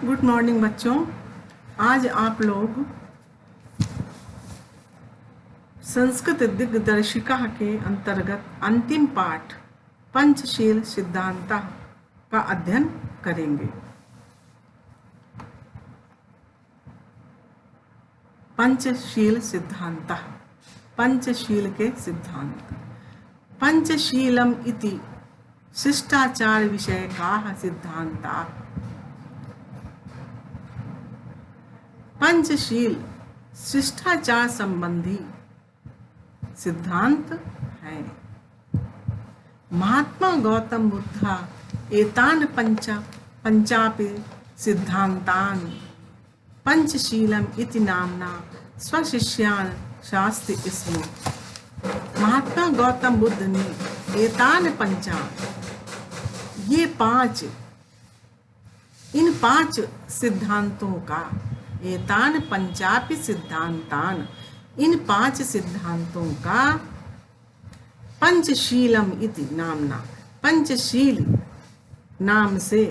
Good morning बच्चों। आज आप लोग संस्कृत दिग्दर्शिका के अंतर्गत अंतिम पाठ पंचशील सिद्धांत का अध्ययन करेंगे। पंचशील सिद्धांत, पंचशील के सिद्धांत। पंचशीलम इति शिष्टाचार विषयकाः सिद्धांताः। पंचशील शिष्टाचार संबंधी सिद्धांत है। महात्मा गौतम बुद्धा एतान पंचापि सिद्धांतान पंचशीलम इति नामना स्वशिष्यान शास्ति स्म। महात्मा गौतम बुद्ध ने एतान पंचा, ये इन पांच सिद्धांतों का, एतान पंचापि सिद्धांतान, इन पांच सिद्धांतों का पंचशीलम इति नामना, पंचशील नाम से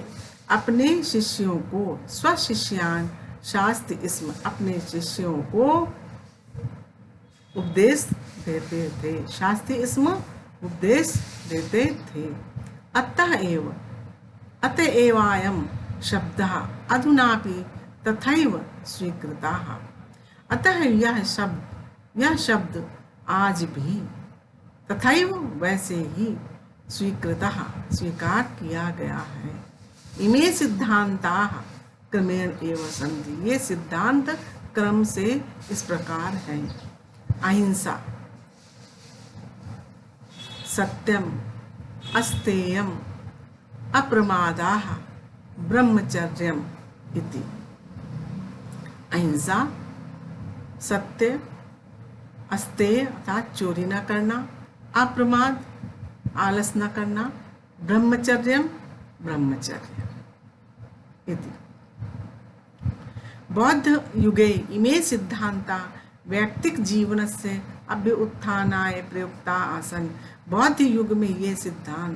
अपने शिष्यों को, स्वशिष्यान शास्ति स्म, अपने शिष्यों को उपदेश देते थे। शास्ति स्म, उपदेश देते थे। अतएवायम शब्दः अधुनापि तथैव स्वीकृताः। अतः यह शब्द आज भी तथैव वैसे ही स्वीकार किया गया है। इमे सिद्धांताः क्रमेण एव सन्ति, ये सिद्धांत क्रम से इस प्रकार है। अहिंसा, सत्यम, अस्तेयम, अप्रमादाः, ब्रह्मचर्यम इति। अहिंसा, सत्य, अस्तेय अर्थात चोरी न करना, अप्रमाद आलस न करना, ब्रह्मचर्यम ब्रह्मचर्य इति। बौद्ध युगे इमे सिद्धांता वैयक्तिक जीवनस्य अभ्युत्थानाय प्रयुक्ता आसन्। बौद्ध युग में ये सिद्धांत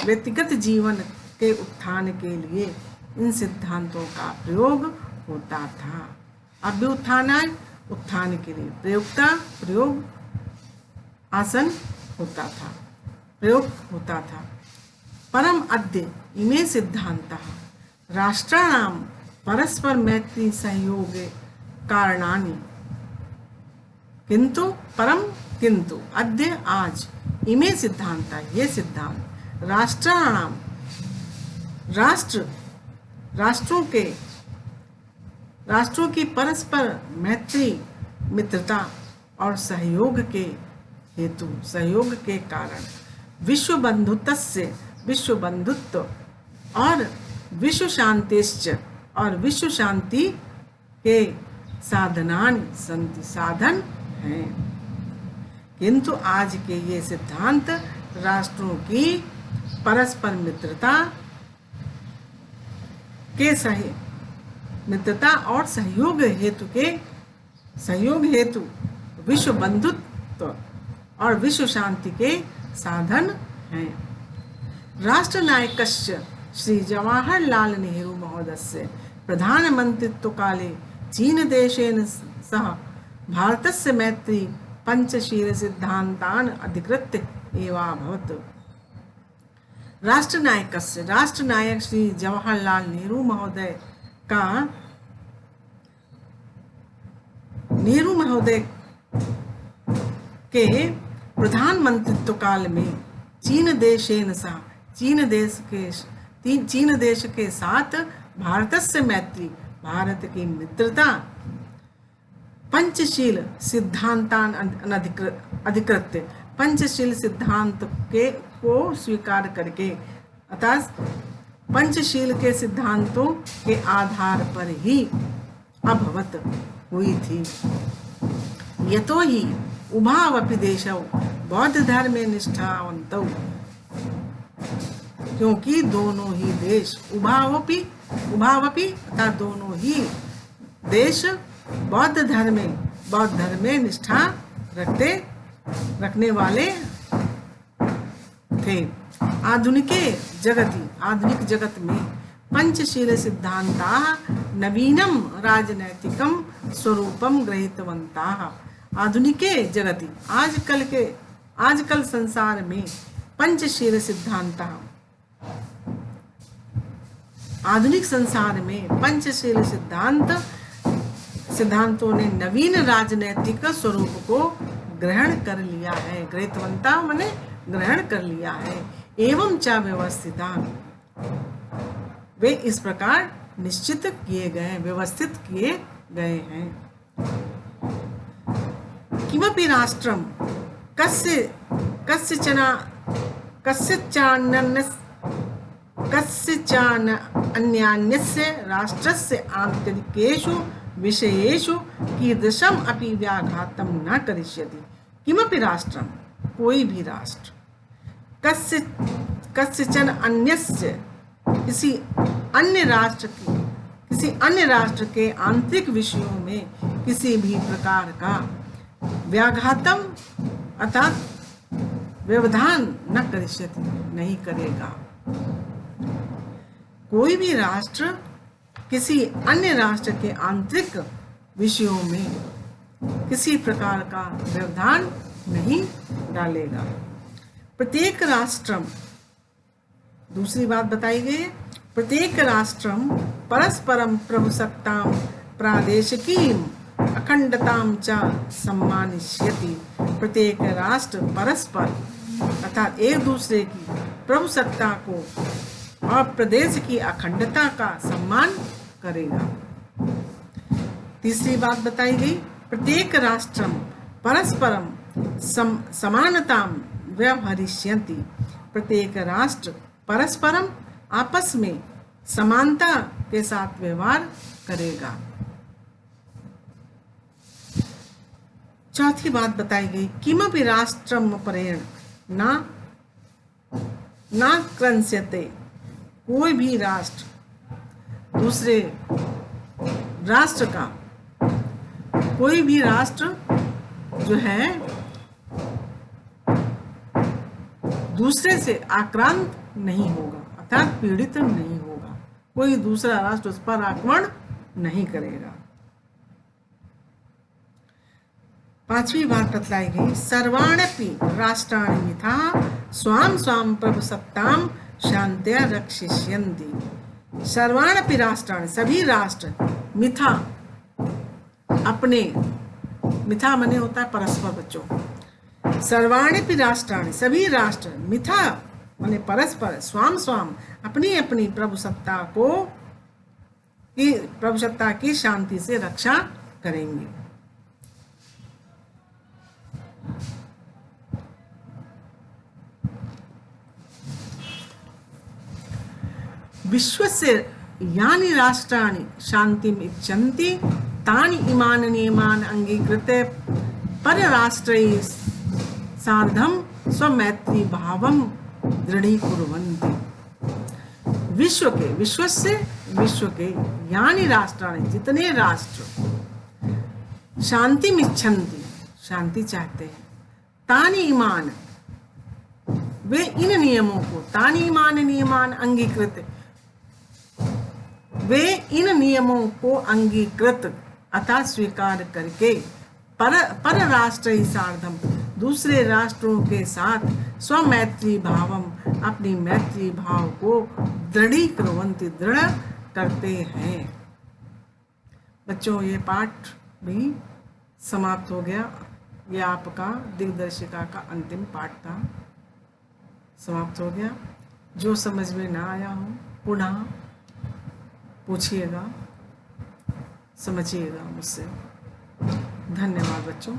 व्यक्तिगत जीवन के उत्थान के लिए इन सिद्धांतों का प्रयोग होता था। अभ्युत्थानाय उत्थान के लिए, प्रयुक्ता प्रयोग, आसन होता था, प्रयोग होता था। परम अद्य इमे सिद्धांतः राष्ट्राणां परस्पर मैत्री सहयोग कारणानि, किंतु अद्य आज इमे सिद्धांत, ये सिद्धांत राष्ट्राणां राष्ट्रों की परस्पर मैत्री, मित्रता और सहयोग के कारण विश्व बंधुत्व और विश्व शांतिश्च, और विश्व शांति के साधन हैं। किंतु आज के ये सिद्धांत राष्ट्रों की परस्पर मित्रता और सहयोग हेतु विश्व बंधुत्व और विश्व शांति के साधन हैं। राष्ट्रनायकस्य श्री जवाहरलाल नेहरू महोदयस्य प्रधानमंत्रित्व काले चीन देशेन सह भारतस्य मैत्री पंचशील सिद्धांतान अधिकृत्य एवाभवत्। राष्ट्रनायक श्री जवाहरलाल नेहरू के प्रधानमंत्रित्व काल में चीन देश के साथ भारतस्य मैत्री, भारत की मित्रता पंचशील सिद्धांतान अधिकृत्य, पंचशील सिद्धांत को स्वीकार करके, अर्थात पंचशील के सिद्धांतों के आधार पर ही अभवत हुई थी। यतो ही उभावपि देशौ बौद्ध धर्मे निष्ठावन्तौ, क्योंकि दोनों ही देश, उभावपि अर्थात दोनों ही देश बौद्ध धर्म में निष्ठा रखने वाले थे। आधुनिके जगति, आधुनिक जगत में पंचशील सिद्धांताः नवीनम राजनैतिकम स्वरूपम गृहीतवन्तः। आधुनिके जगति, आजकल संसार में पंचशील सिद्धांताः, आधुनिक संसार में पंचशील सिद्धांतों ने नवीन राजनैतिक स्वरूप को ग्रहण कर लिया है। गृहीतवन्ता माने ग्रहण कर लिया है। एवं च व्यवस्थिता, वे इस प्रकार निश्चित किए गए, व्यवस्थित किए गए हैं। किमपि राष्ट्रम कस्यचन अन्यान्यस्य राष्ट्रस्य आन्तरिकेषु विषयेषु कीदृशम् अपि व्याघातं न करिष्यति। किमपि राष्ट्रम, कोई भी राष्ट्र, कस्यचन अन्यस्य, किसी अन्य राष्ट्र के आंतरिक विषयों में किसी भी प्रकार का व्याघातम अर्थात व्यवधान न करिष्यति, नहीं करेगा। कोई भी राष्ट्र किसी अन्य राष्ट्र के आंतरिक विषयों में किसी प्रकार का व्यवधान नहीं डालेगा। प्रत्येक राष्ट्रम, दूसरी बात बताई गई है, प्रत्येक राष्ट्रम परस्परम प्रभुसत्तां प्रादेशिकीम अखंडतां च सम्मानिष्यति। प्रत्येक राष्ट्र परस्पर अर्थात एक दूसरे की प्रभुसत्ता को और प्रदेश की अखंडता का सम्मान करेगा। तीसरी बात बताई गई, प्रत्येक राष्ट्रम परस्परम समानतां व्यवहरिष्यन्ति। प्रत्येक राष्ट्र परस्परम आपस में समानता के साथ व्यवहार करेगा। चौथी बात बताई गई, किमपि राष्ट्रम परेण ना क्रंस्यते। कोई भी राष्ट्र दूसरे राष्ट्र का, कोई भी राष्ट्र जो है दूसरे से आक्रांत नहीं होगा अर्थात पीड़ित नहीं होगा। कोई दूसरा राष्ट्र उस पर आक्रमण नहीं करेगा। पांचवी बात बतलाई गई, सर्वाण्यपि राष्ट्राणि मिथा स्वाम स्वाम प्रभुसत्तां शांत्या रक्षिष्यन्ति। सर्वाण्यपि राष्ट्राणि, सभी राष्ट्र, मिथा अपने, मिथा माने होता है परस्पर बच्चों। सर्वाण्यपि राष्ट्राणि, सभी राष्ट्र, मिथा माने परस्पर, स्वाम स्वाम अपनी अपनी प्रभुसत्ता को, प्रभुसत्ता की शांति से रक्षा करेंगे। विश्वस्य यानि राष्ट्राणि शान्तिम् इच्छन्ति तानि इमान् नियमान् अंगीकृत्य परराष्ट्रैः सार्धं स्वमैत्री भावं दृढीकुर्वन्ति। विश्व के यानि राष्ट्राणि, जितने राष्ट्र शांतिम् इच्छन्ति, शांति चाहते हैं, तानि इमान्, वे इन नियमों को, तानि इमान् नियमान् अंगीकृत, वे इन नियमों को अंगीकृत अथवा स्वीकार करके पर राष्ट्र सार्धम, दूसरे राष्ट्रों के साथ स्वमैत्री भावम, अपनी मैत्री भाव को दृढ़ीकुर्वन्ति, दृढ़ करते हैं। बच्चों, ये पाठ भी समाप्त हो गया। ये आपका दिग्दर्शिका का अंतिम पाठ था, समाप्त हो गया। जो समझ में ना आया हो पुनः पूछिएगा, समझिएगा मुझसे। धन्यवाद बच्चों।